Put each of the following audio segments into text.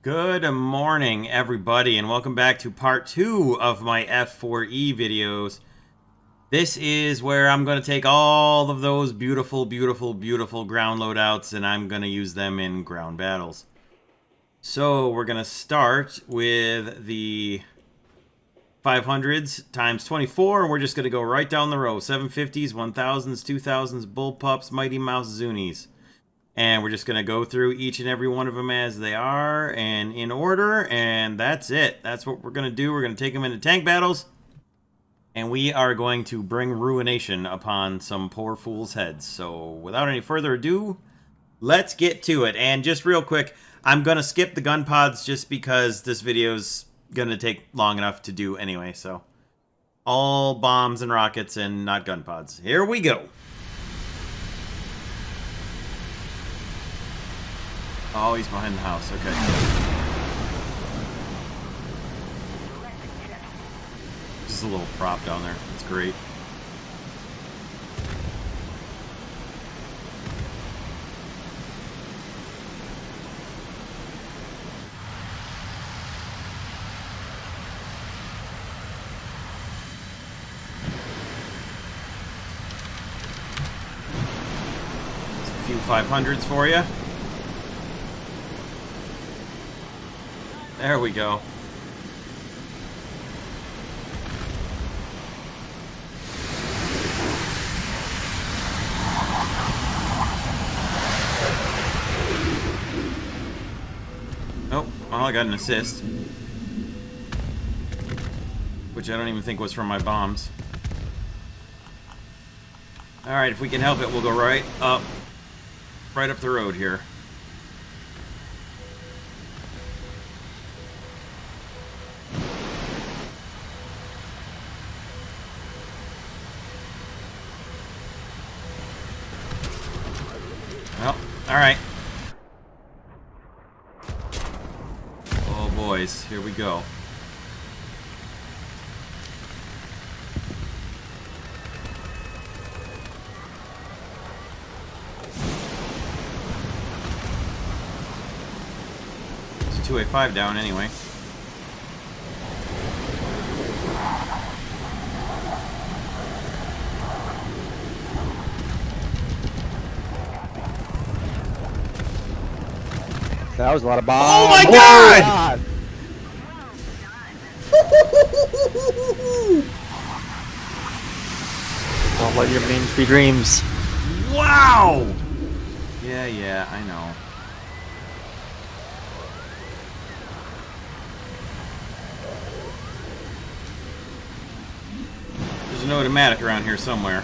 Good morning, everybody, and welcome back to part 2 of my F-4E videos. This is where I'm going to take all of those beautiful ground loadouts, and I'm going to use them in ground battles. So, we're going to start with the 500s times 24, and we're just going to go right down the row. 750s, 1000s, 2000s, Bullpups, Mighty Mouse Zunis. And we're just going to go through each and every one of them as they are and in order. And that's it. That's what we're going to do. We're going to take them into tank battles. And we are going to bring ruination upon some poor fool's heads. So without any further ado, let's get to it. And just real quick, I'm going to skip the gun pods just because this video's going to take long enough to do anyway. So all bombs and rockets and not gun pods. Here we go. Oh, he's behind the house. Okay. Just a little prop down there. That's great. There's a few 500s for you. There we go. Oh, well, I got an assist. Which I don't even think was from my bombs. Alright, if we can help it, we'll go right up the road here. Well, alright. Oh, boys. Here we go. There's a 2A5 down anyway. That was a lot of bombs. Oh my god! Don't let your memes be dreams. Wow! Yeah, I know. There's an automatic around here somewhere.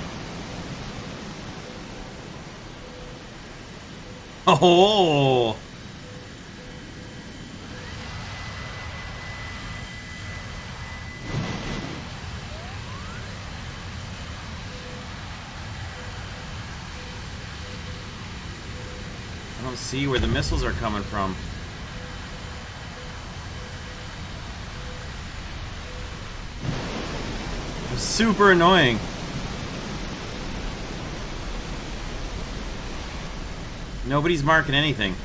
Oh! I don't see where the missiles are coming from. It's super annoying. Nobody's marking anything.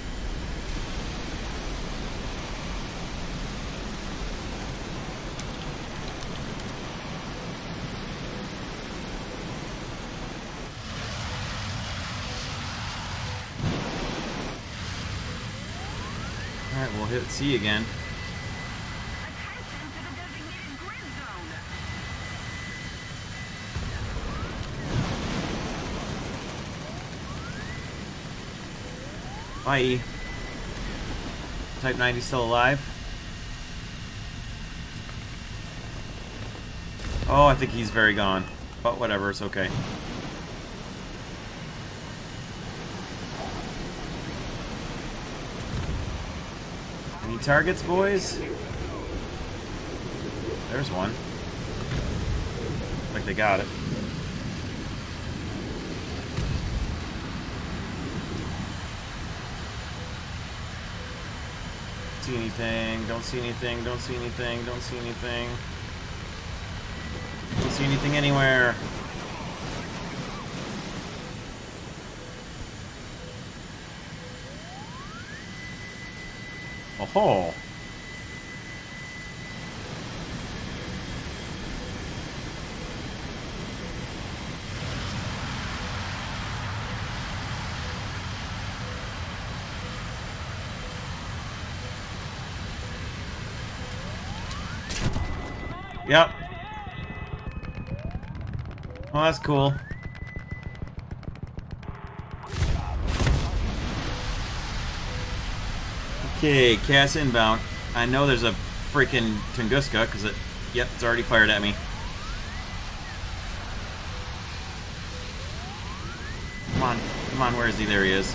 Alright, we'll hit C again. Bye. Type 90 still alive. Oh, I think he's very gone. But whatever, it's okay. Any targets, boys? There's one. Like they got it. See anything, don't see anything, don't see anything, don't see anything. Don't see anything anywhere. Oh-ho. Yep. Well, that's cool. Okay, Cass inbound. I know there's a freaking Tunguska, because it... Yep, it's already fired at me. Come on. Come on, where is he? There he is.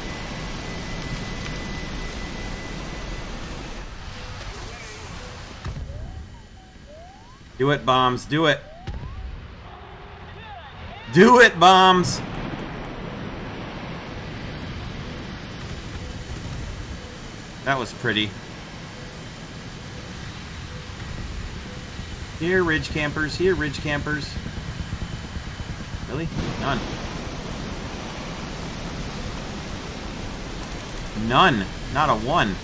Do it, bombs. Do it. Do it, bombs! That was pretty. Here, ridge campers. Here, ridge campers. Really? None. None. Not a one.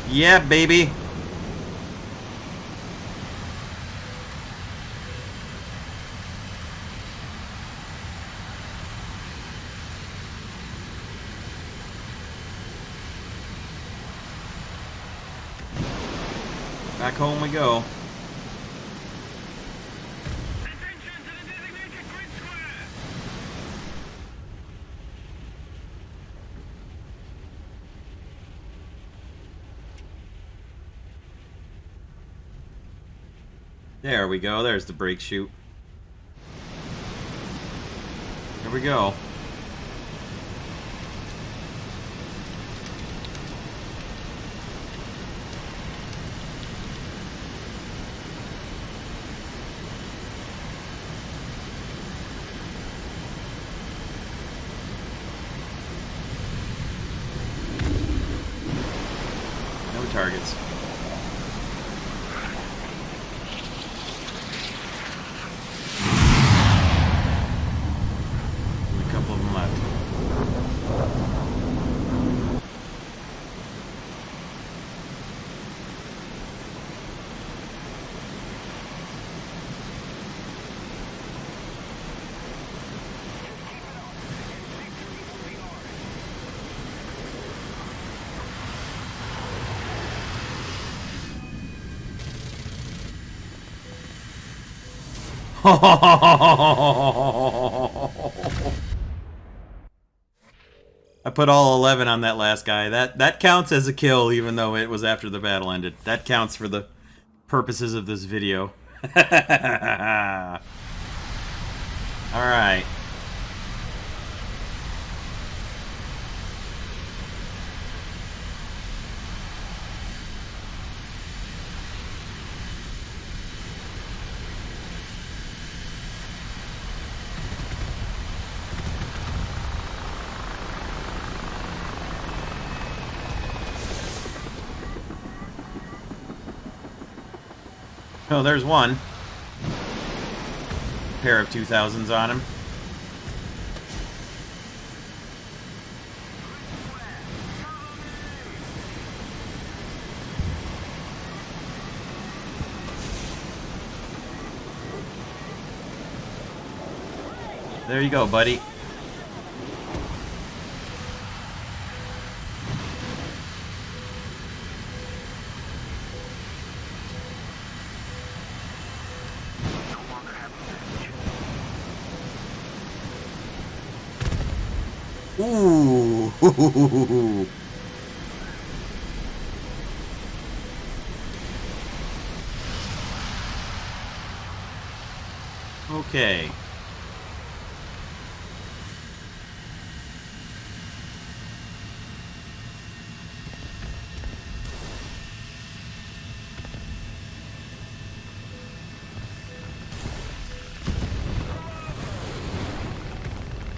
Yeah, baby. Back home we go. There we go. There's the brake chute. Here we go. No targets. I put all 11 on that last guy. That counts as a kill, even though it was after the battle ended. That counts for the purposes of this video. Alright. Oh, there's one. Pair of 2000s on him. There you go, buddy. Ooh. Okay.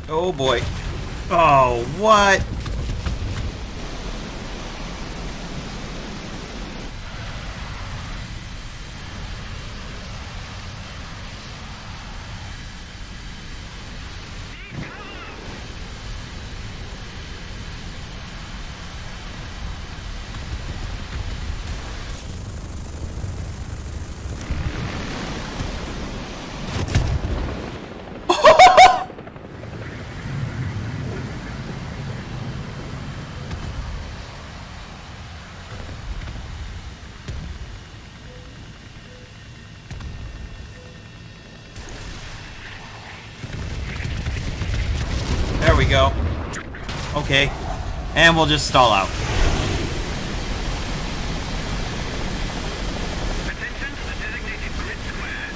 Oh boy. Oh, what? go. Okay. And we'll just stall out. Attention to the designated grid square.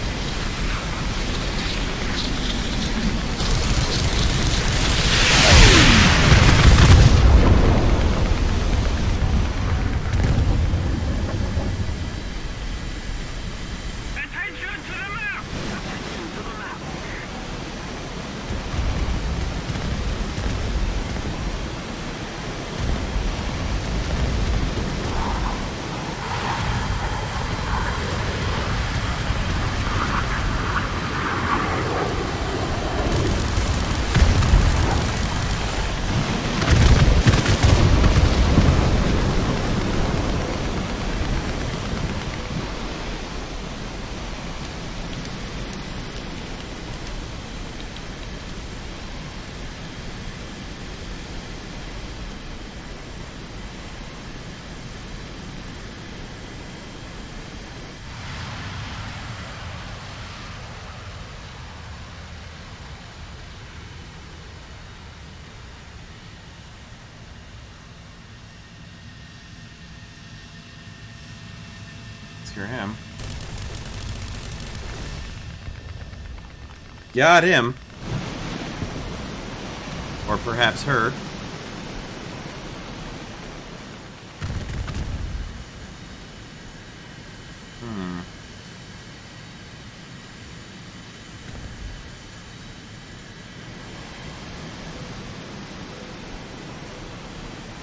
Attention to the map! Attention to the map. Scare him. Got him. Or perhaps her.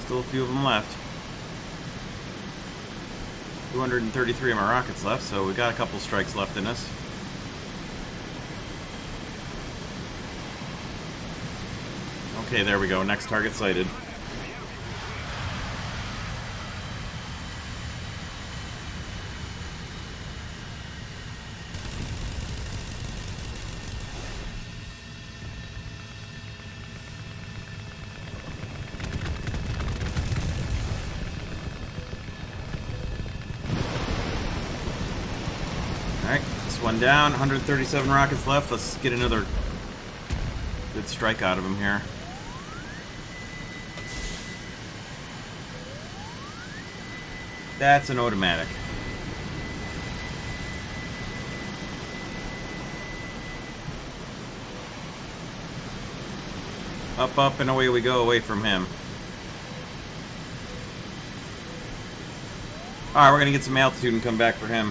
Still a few of them left. 233 of my rockets left, so we got a couple strikes left in us. Okay, there we go. Next target sighted. Alright, this one down. 137 rockets left. Let's get another good strike out of him here. That's an automatic. Up, up, and away we go, away from him. Alright, we're gonna get some altitude and come back for him.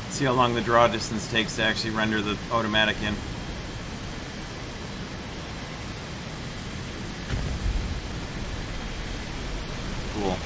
See how long the draw distance takes to actually render the automatic in. Cool.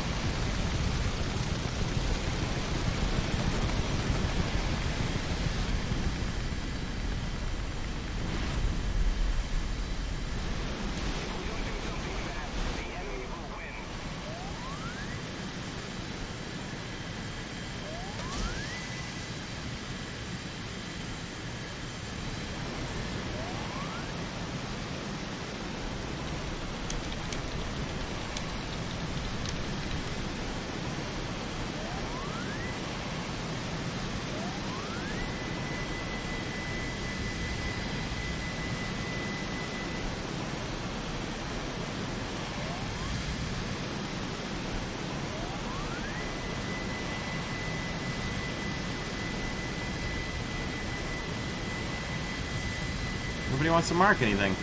Nobody wants to mark anything.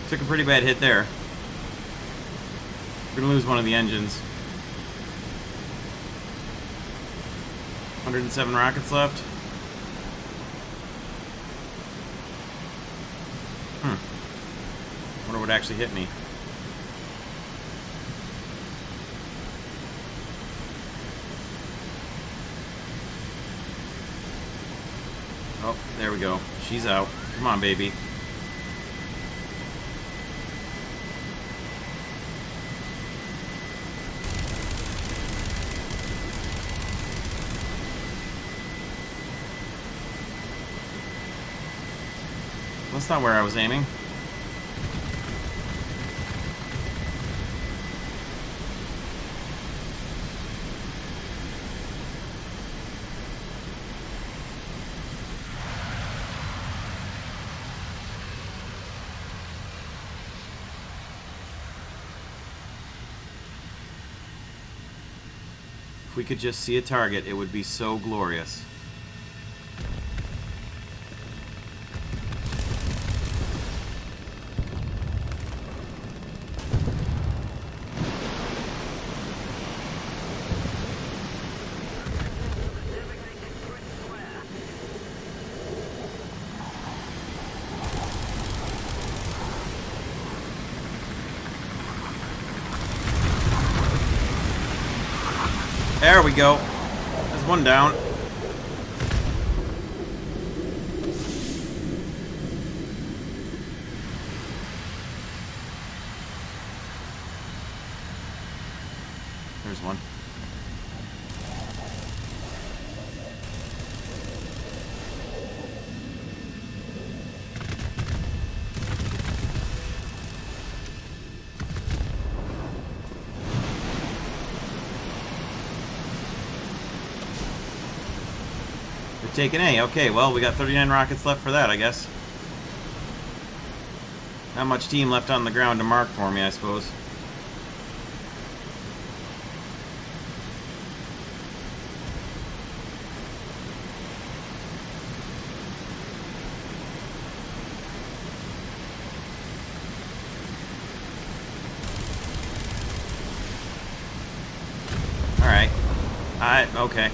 Took a pretty bad hit there. We're gonna lose one of the engines. 107 rockets left. Wonder what actually hit me. Oh, there we go. She's out. Come on, baby. That's not where I was aiming. If we could just see a target, it would be so glorious. There we go. There's one down. There's one. Taking A. Okay, well, we got 39 rockets left for that, I guess. Not much team left on the ground to mark for me, I suppose. Alright. Okay.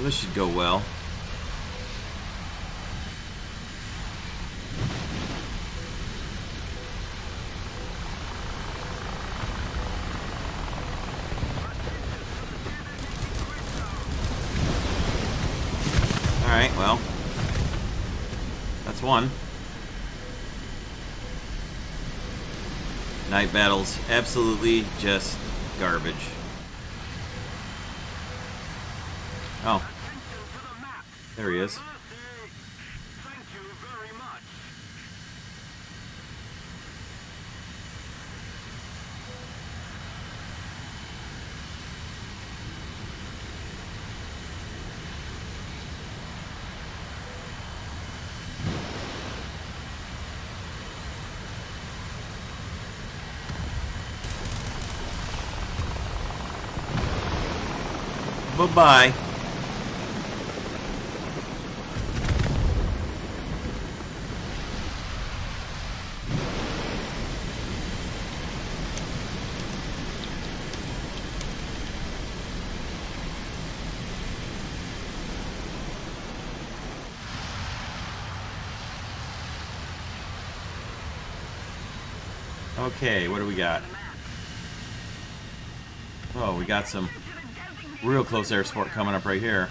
This should go well. Alright, well. That's one. Night battles, absolutely just garbage. Oh. There he is. Thank you very much. Bye-bye. Okay, what do we got? Oh, we got some real close air support coming up right here.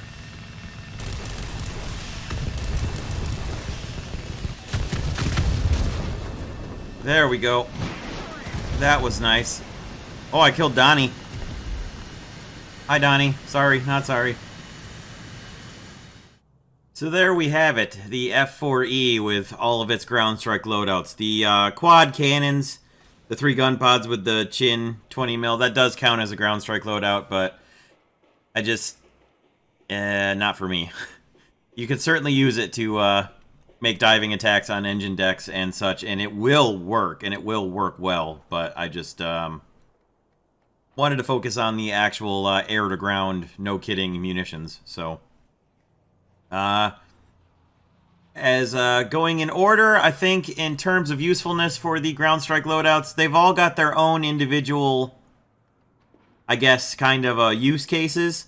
There we go. That was nice. Oh, I killed Donnie. Hi, Donnie. Sorry, not sorry. So there we have it. The F-4E with all of its ground strike loadouts. The quad cannons, the 3 gun pods with the chin 20mm, that does count as a ground strike loadout, but I just... not for me. You could certainly use it to make diving attacks on engine decks and such, and it will work, and it will work well, but I just wanted to focus on the actual air-to-ground, no-kidding munitions, so... As going in order, I think in terms of usefulness for the ground strike loadouts, they've all got their own individual, I guess, kind of use cases.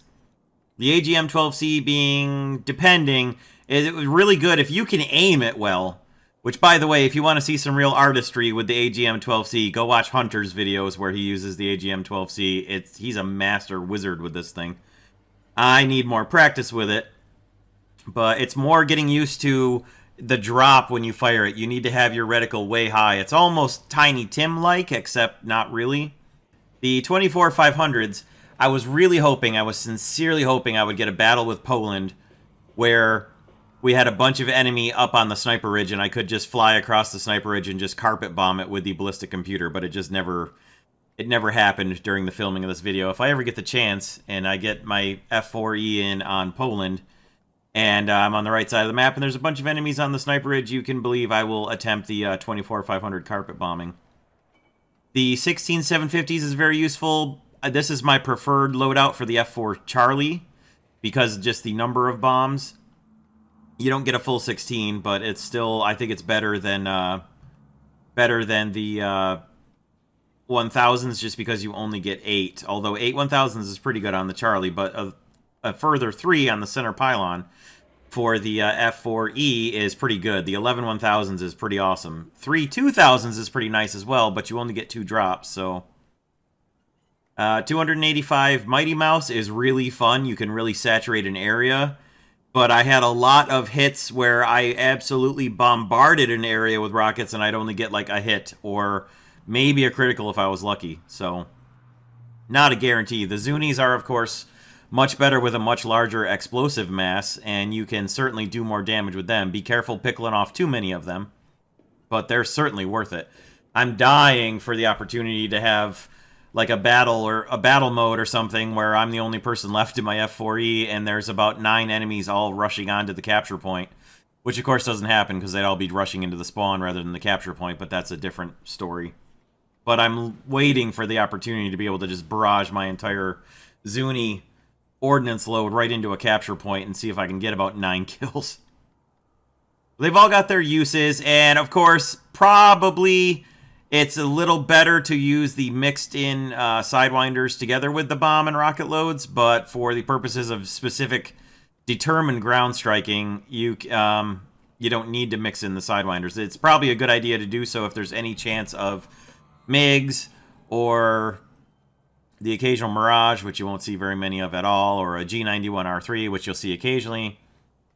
The AGM-12C being, depending, it was really good if you can aim it well. Which, by the way, if you want to see some real artistry with the AGM-12C, go watch Hunter's videos where he uses the AGM-12C. He's a master wizard with this thing. I need more practice with it. But it's more getting used to the drop when you fire it. You need to have your reticle way high. It's almost Tiny Tim-like, except not really. The 24-500s, I was sincerely hoping I would get a battle with Poland where we had a bunch of enemy up on the sniper ridge and I could just fly across the sniper ridge and just carpet bomb it with the ballistic computer, but it never happened during the filming of this video. If I ever get the chance and I get my F-4E in on Poland, and I'm on the right side of the map, and there's a bunch of enemies on the sniper ridge, you can believe I will attempt the 24-500 carpet bombing. The 16-750s is very useful. This is my preferred loadout for the F-4 Charlie, because just the number of bombs. You don't get a full 16, but it's still, I think it's better than the 1000s, just because you only get 8. Although 8 1000s is pretty good on the Charlie, but a further 3 on the center pylon for the F-4E is pretty good. The 11 1000s is pretty awesome. 3 2000s is pretty nice as well, but you only get 2 drops, so... 285 Mighty Mouse is really fun. You can really saturate an area, but I had a lot of hits where I absolutely bombarded an area with rockets and I'd only get like a hit, or maybe a critical if I was lucky, so... Not a guarantee. The Zunis are, of course, much better with a much larger explosive mass, and you can certainly do more damage with them. Be careful pickling off too many of them, but they're certainly worth it. I'm dying for the opportunity to have like a battle or a battle mode or something where I'm the only person left in my F-4E and there's about 9 enemies all rushing onto the capture point, which of course doesn't happen because they'd all be rushing into the spawn rather than the capture point, but that's a different story. But I'm waiting for the opportunity to be able to just barrage my entire Zuni ordnance load right into a capture point and see if I can get about 9 kills. They've all got their uses, and of course, probably it's a little better to use the mixed-in Sidewinders together with the bomb and rocket loads, but for the purposes of specific determined ground striking, you don't need to mix in the Sidewinders. It's probably a good idea to do so if there's any chance of MiGs or the occasional Mirage, which you won't see very many of at all, or a G91R3, which you'll see occasionally,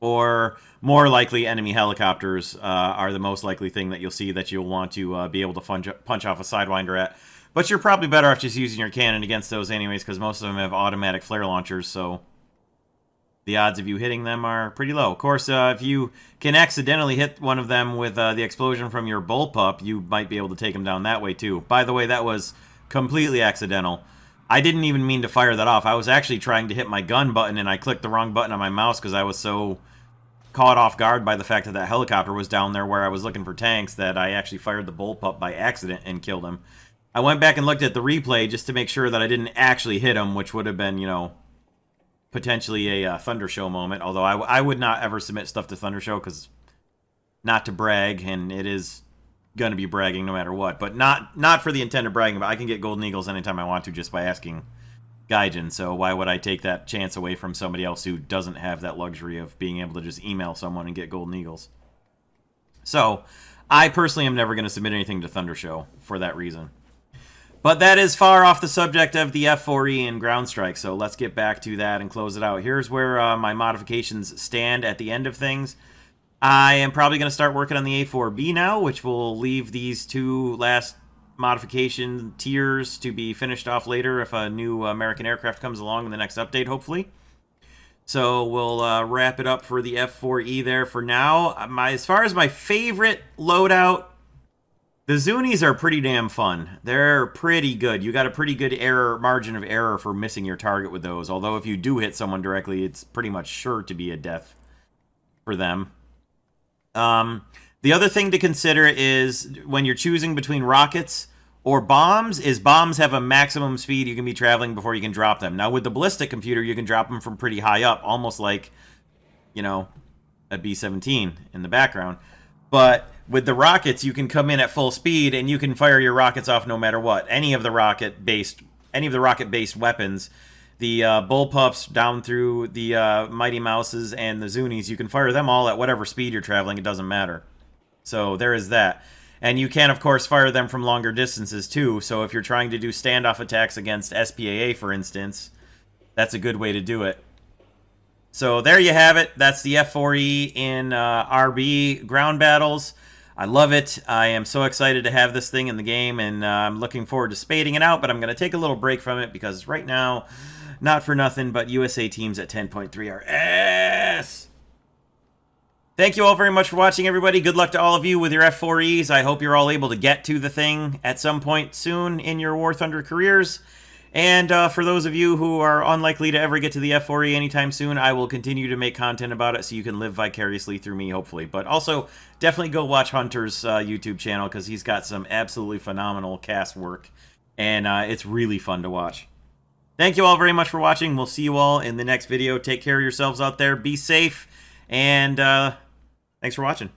or more likely enemy helicopters are the most likely thing that you'll see that you'll want to be able to punch off a Sidewinder at. But you're probably better off just using your cannon against those anyways, because most of them have automatic flare launchers, so the odds of you hitting them are pretty low. Of course, if you can accidentally hit one of them with the explosion from your bullpup, you might be able to take them down that way too. By the way, that was completely accidental. I didn't even mean to fire that off. I was actually trying to hit my gun button, and I clicked the wrong button on my mouse because I was so caught off guard by the fact that that helicopter was down there where I was looking for tanks that I actually fired the bullpup by accident and killed him. I went back and looked at the replay just to make sure that I didn't actually hit him, which would have been, you know, potentially a Thunder Show moment. Although I would not ever submit stuff to Thunder Show because not to brag, and it is going to be bragging no matter what. But not for the intent of bragging, but I can get Golden Eagles anytime I want to just by asking Gaijin, so why would I take that chance away from somebody else who doesn't have that luxury of being able to just email someone and get Golden Eagles? So, I personally am never going to submit anything to Thunder Show for that reason. But that is far off the subject of the F-4E and Ground Strike, so let's get back to that and close it out. Here's where my modifications stand at the end of things. I am probably going to start working on the A-4B now, which will leave these two last modification tiers to be finished off later if a new American aircraft comes along in the next update, hopefully. So we'll wrap it up for the F-4E there for now. As far as my favorite loadout, the Zunis are pretty damn fun. They're pretty good. You got a pretty good margin of error for missing your target with those, although if you do hit someone directly, it's pretty much sure to be a death for them. The other thing to consider is when you're choosing between rockets or bombs, is bombs have a maximum speed you can be traveling before you can drop them. Now, with the ballistic computer, you can drop them from pretty high up, almost like, you know, a B-17 in the background. But with the rockets, you can come in at full speed, and you can fire your rockets off no matter what. Any of the rocket-based weapons, the bullpups down through the Mighty Mouses and the Zunis, you can fire them all at whatever speed you're traveling. It doesn't matter. So there is that. And you can, of course, fire them from longer distances, too. So if you're trying to do standoff attacks against SPAA, for instance, that's a good way to do it. So there you have it. That's the F-4E in RB ground battles. I love it. I am so excited to have this thing in the game, and I'm looking forward to spading it out, but I'm going to take a little break from it because right now, not for nothing, but USA teams at 10.3 are ass. Thank you all very much for watching, everybody. Good luck to all of you with your F-4Es. I hope you're all able to get to the thing at some point soon in your War Thunder careers. And for those of you who are unlikely to ever get to the F-4E anytime soon, I will continue to make content about it so you can live vicariously through me, hopefully. But also, definitely go watch Hunter's YouTube channel because he's got some absolutely phenomenal cast work. And it's really fun to watch. Thank you all very much for watching. We'll see you all in the next video. Take care of yourselves out there. Be safe. And thanks for watching.